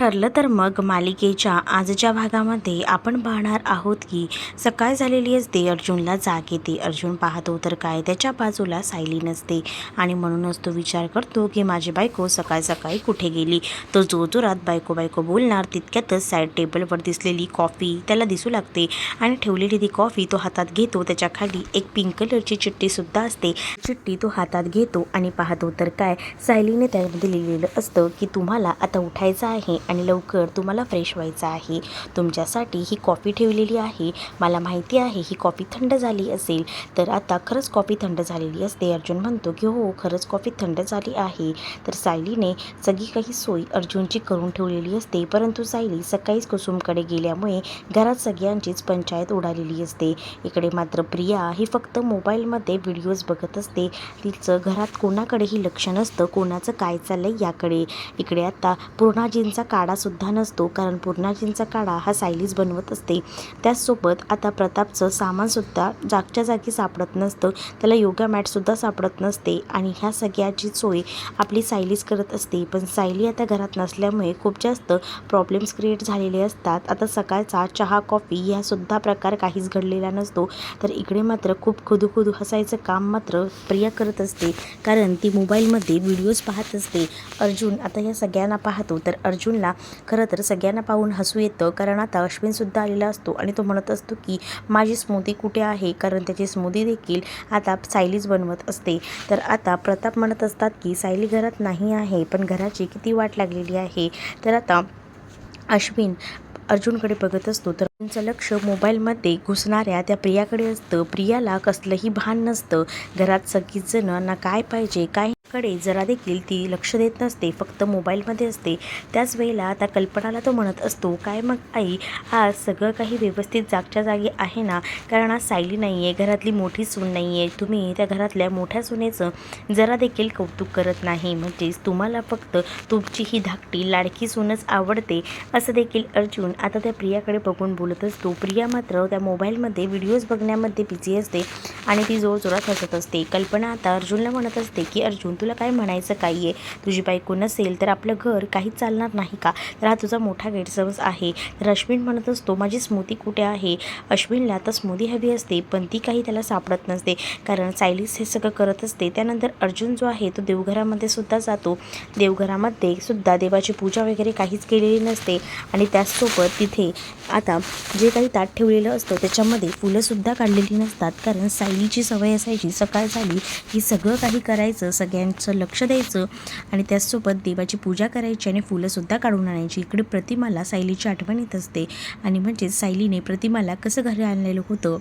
ठरलं तर मग मालिकेच्या आजच्या भागामध्ये आपण पाहणार आहोत की सकाळ झालेली असते. अर्जुनला जाग येते. अर्जुन पाहतो तर काय त्याच्या बाजूला सायली नसते आणि म्हणूनच तो विचार करतो की माझी बायको सकाळ सकाळी कुठे गेली. तो जोरात बायको बायको बोलणार तितक्यातच साईड टेबलवर दिसलेली कॉफी त्याला दिसू लागते आणि ठेवलेली ती कॉफी तो हातात घेतो. त्याच्या खाली एक पिंक कलरची चिठ्ठीसुद्धा असते. चिठ्ठी तो हातात घेतो आणि पाहतो तर काय सायलीने त्यामध्ये लिहिलेलं असतं की तुम्हाला आता उठायचं आहे आणि लवकर तुम्हाला फ्रेश व्हायचं आहे. तुमच्यासाठी ही कॉफी ठेवलेली आहे. मला माहिती आहे ही कॉफी थंड झाली असेल. तर आता खरंच कॉफी थंड झालेली असते. अर्जुन म्हणतो की हो खरंच कॉफी थंड झाली आहे. तर सायलीने सगळी काही सोय अर्जुनची करून ठेवलेली असते. परंतु सायली सकाळीच कुसुमकडे गेल्यामुळे घरात सगळ्यांचीच पंचायत उडालेली असते. इकडे मात्र प्रिया ही फक्त मोबाईलमध्ये व्हिडिओज बघत असते. तिचं घरात कोणाकडेही लक्ष नसतं, कोणाचं काय चाललंय याकडे. इकडे आता पूर्णाजींचा काढासुद्धा नसतो, कारण पूर्णाजींचा काढा हा सायलीच बनवत असते. त्याचसोबत आता प्रतापचं सामानसुद्धा जागच्या जागी सापडत नसतं. त्याला योगा मॅटसुद्धा सापडत नसते आणि ह्या सगळ्याची सोय आपली सायलीच करत असते. पण सायली आता घरात नसल्यामुळे खूप जास्त प्रॉब्लेम्स क्रिएट झालेले असतात. आता सकाळचा चहा कॉफी यासुद्धा प्रकार काहीच घडलेला नसतो. तर इकडे मात्र खूप खुदू हसायचं काम मात्र प्रिया करत असते, कारण ती मोबाईलमध्ये व्हिडिओज पाहत असते. अर्जुन आता या सगळ्यांना पाहतो. तर अर्जुनला खरं तर सगळ्यांना पाहून हसू येतं, कारण आता अश्विनसुद्धा आलेला असतो आणि तो म्हणत असतो की माझी स्मूदी कुठे आहे, कारण त्याची स्मूदी देखील आता सायलीच बनवत असते. तर आता प्रताप म्हणत असतात की सायली घरात नाही आहे, पण घराची किती वाट लागलेली आहे. तर आता अश्विन अर्जुनकडे बघत असतो. तर त्यांचं लक्ष मोबाईलमध्ये घुसणाऱ्या त्या प्रियाकडे असतं. प्रियाला कसलंही भान नसतं. घरात सगळीच जण ना काय पाहिजे काय कडे जरा देखील ती लक्ष देत नसते, फक्त मोबाईलमध्ये असते. त्याच वेळेला आता कल्पनाला तो म्हणत असतो काय मग आई, आज सगळं काही व्यवस्थित जागच्या जागी आहे ना, कारण आज सायली नाही आहे, घरातली मोठी सून नाही आहे. तुम्ही त्या घरातल्या मोठ्या सुनेचं जरा देखील कौतुक करत नाही, म्हणजेच तुम्हाला फक्त तुमची ही धाकटी लाडकी सूनच आवडते, असं देखील अर्जुन आता त्या प्रियाकडे बघून बोलत असतो. प्रिया मात्र त्या मोबाईलमध्ये व्हिडिओज बघण्यामध्ये बिझी असते आणि ती जोरात हसत असते. कल्पना आता अर्जुनला म्हणत असते की अर्जुन तुला काय म्हणायचं काय आहे, तुझी बायको नसेल तर आपलं घर काहीच चालणार नाही का, तर हा तुझा मोठा गैरसमज आहे. तर अश्विन म्हणत असतो माझी स्मृती कुठे आहे. अश्विनला तर स्मृती हवी असते, पण ती काही त्याला सापडत नसते, कारण सायलीच हे सगळं करत असते. त्यानंतर अर्जुन जो आहे तो देवघरामध्ये सुद्धा जातो. देवघरामध्ये सुद्धा देवाची पूजा वगैरे काहीच केलेली नसते आणि त्याचसोबत तिथे आता जे काही ताट ठेवलेलं असतं त्याच्यामध्ये फुलंसुद्धा काढलेली नसतात, कारण सायलीची सवय असायची सकाळ झाली की सगळं काही करायचं, सगळ्यांचं लक्ष द्यायचं आणि त्याचसोबत देवाची पूजा करायची आणि फुलंसुद्धा काढून आणायची. इकडे प्रतिमाला सायलीची आठवण येत असते आणि म्हणजेच सायलीने प्रतिमाला कसं घरी आणलेलं होतं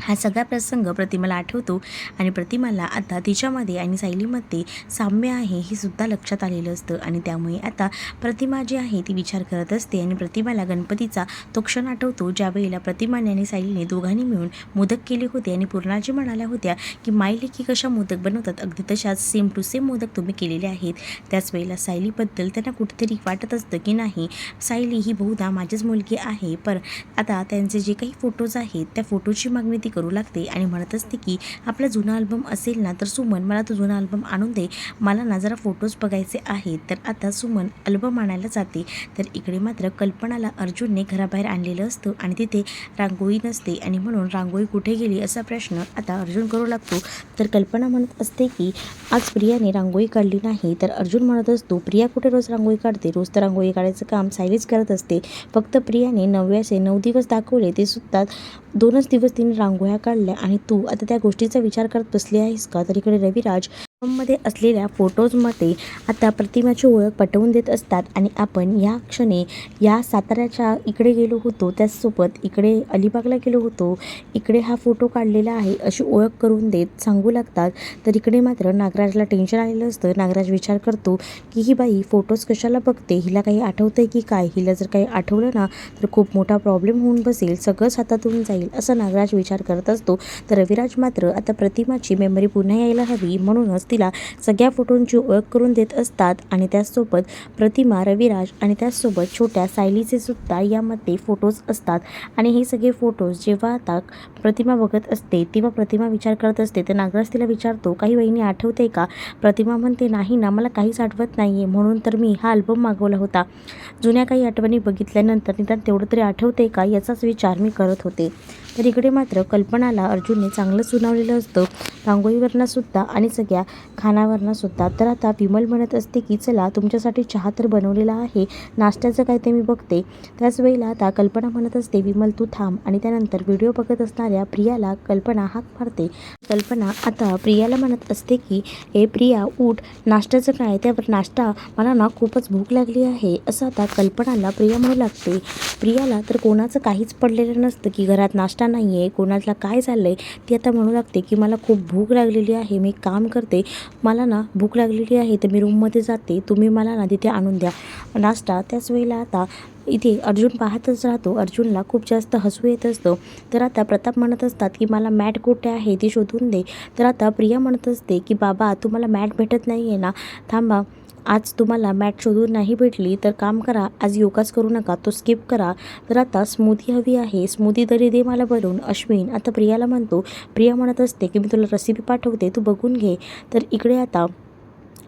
हा सगळा प्रसंग प्रतिमाला आठवतो आणि प्रतिमाला आता तिच्यामध्ये आणि सायलीमध्ये साम्य आहे हे सुद्धा लक्षात आलेलं असतं आणि त्यामुळे आता प्रतिमा जी आहे ती विचार करत असते आणि प्रतिमाला गणपतीचा तो क्षण आठवतो, ज्यावेळेला प्रतिमाने आणि सायलीने दोघांनी मिळून मोदक केले होते आणि पूर्णाजी म्हणाल्या होत्या की मायलेकी कशा मोदक बनवतात, अगदी तशाच सेम टू सेम मोदक तुम्ही केलेले आहेत. त्याच वेळेला सायलीबद्दल त्यांना कुठेतरी वाटत असतं की नाही, सायली ही बहुधा माझीच मुलगी आहे. पण आता त्यांचे जे काही फोटोज आहेत त्या फोटोची मागणी करू लागते आणि म्हणत असते की आपला जुना अल्बम असेल ना तर सुमन मला तो जुना अल्बम आणून दे, मला ना जरा फोटोज बघायचे आहेत. तर आता सुमन अल्बम आणायला जाते. तर इकडे मात्र कल्पनाला अर्जुनने घराबाहेर आणलेलं असतं आणि तिथे रांगोळी नसते आणि म्हणून रांगोळी कुठे गेली असा प्रश्न आता अर्जुन करू लागतो. तर कल्पना म्हणत असते की आज प्रियाने रांगोळी काढली नाही. तर अर्जुन म्हणत असतो प्रिया कुठे रोज रांगोळी काढते, रोज तर रांगोळी काढायचं काम सायलीच करत असते, फक्त प्रियाने 9 दिवस दाखवले, ते सुद्धा 2च दिवस तिने रांगोळ्या काढल्या आणि तू आता त्या गोष्टीचा विचार करत बसली आहेस का. तर इकडे रविराज मध्ये असलेल्या फोटोजमध्ये आता प्रतिमाची ओळख पटवून देत असतात आणि आपण या क्षणी या साताऱ्याच्या इकडे गेलो होतो, त्याचसोबत इकडे अलिबागला गेलो होतो, इकडे हा फोटो काढलेला आहे अशी ओळख करून देत सांगू लागतात. तर इकडे मात्र नागराजला टेन्शन आलेलं असतं. नागराज विचार करतो की ही बाई फोटोज कशाला बघते, हिला काही आठवतंय की काय, हिला जर काही आठवलं ना तर खूप मोठा प्रॉब्लेम होऊन बसेल, सगळंच हातातून जाईल असं नागराज विचार करत असतो. तर रविराज मात्र आता प्रतिमाची मेमरी पुन्हा यायला हवी म्हणूनच तिला सगळ्या फोटोंची ओळख करून देत असतात आणि त्याचसोबत प्रतिमा, रविराज आणि त्याचसोबत छोट्या सायलीचे सुद्धा यामध्ये फोटोज असतात. आणि हे सगळे फोटोज जेव्हा आता प्रतिमा बघत असते तेव्हा प्रतिमा विचार करत असते. तर नागराज तिला विचारतो, काही वहिनी आठवते का? प्रतिमा म्हणते, नाही ना, मला काहीच आठवत नाही आहे, म्हणून तर मी हा अल्बम मागवला होता. जुन्या काही आठवणी बघितल्यानंतर निदान तेवढं तरी आठवते का याचाच विचार मी करत होते. तर इकडे मात्र कल्पनाला अर्जुनने चांगलं सुनावलेलं असतं, रांगोळीवरनंसुद्धा आणि सगळ्या खानावरनंसुद्धा. तर आता विमल म्हणत असते की चला तुमच्यासाठी चहा तर बनवलेला आहे, नाश्त्याचं काय ते मी बघते. त्याच वेळेला आता कल्पना म्हणत असते, विमल तू थांब. आणि त्यानंतर व्हिडिओ बघत असणाऱ्या प्रियाला कल्पना हाक मारते. कल्पना आता प्रियाला म्हणत असते की ए प्रिया उठ, नाश्त्याचं काय? त्यावर नाश्ता, मला ना खूपच भूक लागली आहे, असं आता कल्पनाला प्रिया म्हणू लागते. प्रियाला तर कोणाचं काहीच पडलेलं नसतं की घरात नाश्ता नाही आहे, कोणाला काय चाललं आहे. ती आता म्हणू लागते की मला खूप भूक लागलेली आहे, मी काम करते, मला ना भूक लागलेली आहे, तर मी रूममध्ये जाते, तुम्ही मला ना तिथे आणून द्या नाश्ता. त्याच वेळेला आता इथे अर्जुन पाहतच राहतो. अर्जुनला खूप जास्त हसू येत असतं. तर आता प्रताप म्हणत असतात की मला मॅट कुठे आहे ती शोधून दे. तर आता प्रिया म्हणत असते की बाबा तुम्हाला मॅट भेटत नाही आहे ना, थांबा, आज तुम्हाला मॅट शोधून नाही भेटली तर काम करा, आज योगाच करू नका, तो स्किप करा. तर आता स्मूदी हवी आहे, स्मूदी तरी दे मला बनवून. अश्विन आता प्रियाला म्हणतो. प्रिया म्हणत असते की मी तुला रेसिपी पाठवते, तू बघून घे. तर इकडे आता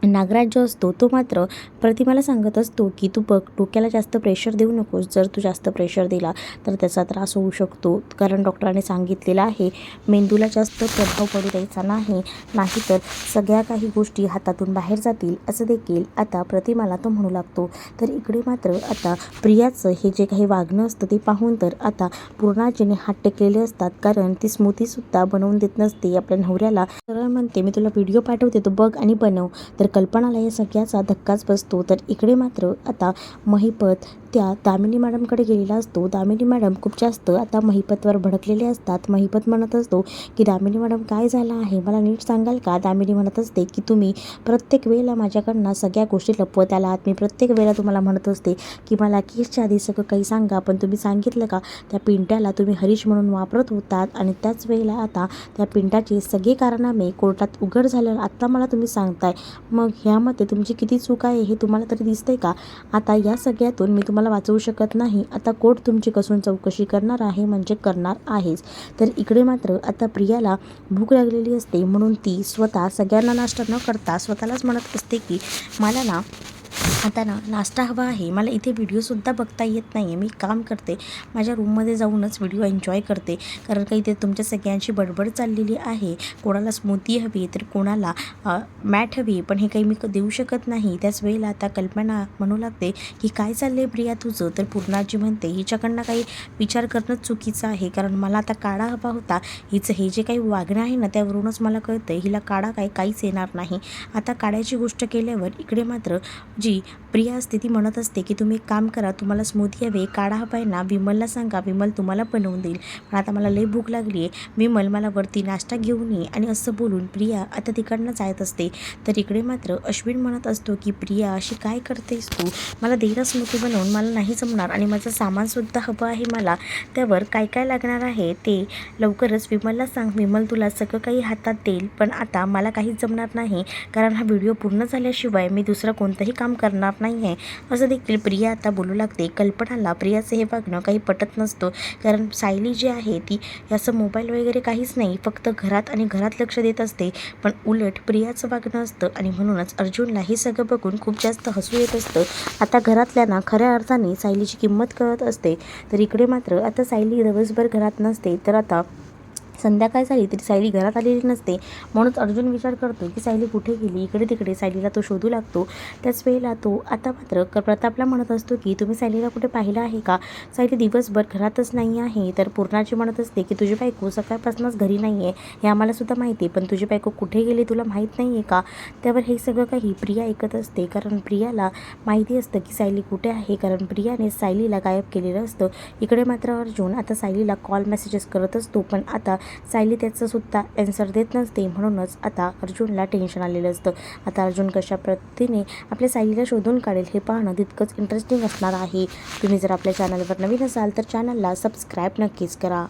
नागराज जो असतो तो मात्र प्रतिमाला सांगत असतो की तू बघ, डोक्याला जास्त प्रेशर देऊ नकोस, जर तू जास्त प्रेशर दिला तर त्याचा त्रास होऊ शकतो, कारण डॉक्टरांनी सांगितलेलं आहे मेंदूला जास्त प्रभाव पडू द्यायचा नाही, नाहीतर सगळ्या काही गोष्टी हातातून बाहेर जातील, असं देखील आता प्रतिमाला तो म्हणू लागतो. तर इकडे मात्र आता प्रियाचं हे जे काही वागणं असतं ते पाहून तर आता पूर्णाजीने हात टेकलेले असतात, कारण ती स्मृतीसुद्धा बनवून देत नसते आपल्या नवऱ्याला. सरळ म्हणते मी तुला व्हिडिओ पाठवते, तो बघ आणि बनव. तर कल्पनाला या सगळ्याचा धक्काच बसतो. तर इकडे मात्र आता महिपत त्या दामिनी मॅडमकडे गेलेला असतो. दामिनी मॅडम खूप जास्त आता महिपतवर भडकलेले असतात. महिपत म्हणत असतो की दामिनी मॅडम काय झालं आहे, मला नीट सांगाल का? दामिनी म्हणत असते की तुम्ही प्रत्येक वेळेला माझ्याकडनं सगळ्या गोष्टी लपवत आलात, मी प्रत्येक वेळेला तुम्हाला म्हणत असते की मला केसच्या आधी सगळं काही सांगा, पण तुम्ही सांगितलं का? त्या पिंट्याला तुम्ही हरीश म्हणून वापरत होतात आणि त्याच वेळेला आता त्या पिंट्याचे सगळे कारनामे कोर्टात उघड झालं, आत्ता मला तुम्ही सांगताय, मग ह्यामध्ये तुमची किती चूक आहे हे तुम्हाला तरी दिसतंय का? आता या सगळ्यातून मी तुम्हाला वाचवू शकत नाही, आता कोर्ट तुमची कसून चौकशी करणार आहे, म्हणजे करणार आहेच. तर इकडे मात्र आता प्रियाला भूक लागलेली असते, म्हणून ती स्वतः सगळ्यांना नाश्ता न करता स्वतःलाच म्हणत असते की मला ना आता ना नाश्ता हवा आहे, मला इथे व्हिडिओसुद्धा बघता येत नाही आहे, मी काम करते, माझ्या रूममध्ये जाऊनच व्हिडिओ एन्जॉय करते, कारण का इथे तुमच्या सगळ्यांची बडबड चाललेली आहे, कोणाला स्मूदी हवी तर कोणाला मॅट हवी, पण हे काही मी देऊ शकत नाही. त्याच वेळेला आता कल्पना म्हणू लागते की काय चाललं आहे प्रिया तुझं? तर पूर्णाजी म्हणते हिच्याकडनं काही विचार करणंच चुकीचं आहे, कारण मला आता काढा हवा होता, हिचं हे जे काही वागणं आहे ना त्यावरूनच मला कळतं हिला काढा काहीच येणार नाही. आता काढायची गोष्ट केल्यावर इकडे मात्र जी प्रिया असते ती म्हणत असते की तुम्ही एक काम करा, तुम्हाला स्मूदी हवे, काढा हवा आहे ना, विमलला सांगा, विमल तुम्हाला बनवून देईल, पण आता मला लई भूक लागली आहे, विमल मला वरती नाश्ता घेऊन ये. आणि असं बोलून प्रिया आता तिकडनं जात असते. तर इकडे मात्र अश्विन म्हणत असतो की प्रिया अशी काय करतेस तू, मला देईला स्मूदी बनवून, मला नाही जमणार आणि माझं सामानसुद्धा हवं आहे मला, त्यावर काय काय लागणार आहे ते लवकरच विमलला सांग, विमल तुला सगळं काही हातात देईल, पण आता मला काहीच जमणार नाही, कारण हा व्हिडिओ पूर्ण झाल्याशिवाय मी दुसरं कोणतंही काम करणार नाही आहे, असं देखील प्रिया आता बोलू लागते. कल्पनाला प्रियाचं हे वागणं काही पटत नसतं, कारण सायली जी आहे ती याचं मोबाईल वगैरे काहीच नाही, फक्त घरात आणि घरात लक्ष देत असते, पण उलट प्रियाचं वागणं असतं आणि म्हणूनच अर्जुनला हे सगळं बघून खूप जास्त हसू येत असतं. आता घरातल्यांना खऱ्या अर्थाने सायलीची किंमत कळत असते. तर इकडे मात्र आता सायली दिवसभर घरात नसते, तर आता संध्याकाळ झाली तरी सायली घरात आलेली नसते, म्हणून अर्जुन विचार करतो की सायली कुठे गेली. इकडे तिकडे सायलीला तो शोधू लागतो. त्याच वेळेला तो आता मात्र प्रतापला म्हणत असतो की तुम्ही सायलीला कुठे पाहिलं आहे का? सायली दिवसभर घरातच नाही आहे. तर पूर्णाची म्हणत असते की तुझी बायको सकाळपासूनच घरी नाही आहे, हे आम्हालासुद्धा माहिती आहे, पण तुझी बायको कुठे गेली तुला माहीत नाही आहे का? त्यावर हे सगळं काही प्रिया ऐकत असते, कारण प्रियाला माहिती असतं की सायली कुठे आहे, कारण प्रियाने सायलीला गायब केलेलं असतं. इकडे मात्र अर्जुन आता सायलीला कॉल मेसेजेस करत असतो, पण आता सायली त्याचंसुद्धा ॲन्सर देत नसते, म्हणूनच आता अर्जुनला टेन्शन आलेलं असतं. आता अर्जुन कशा पद्धतीने आपल्या सायलीला शोधून काढेल हे पाहणं तितकंच इंटरेस्टिंग असणार आहे. तुम्ही जर आपल्या चॅनलवर नवीन असाल तर चॅनलला सबस्क्राईब नक्कीच करा.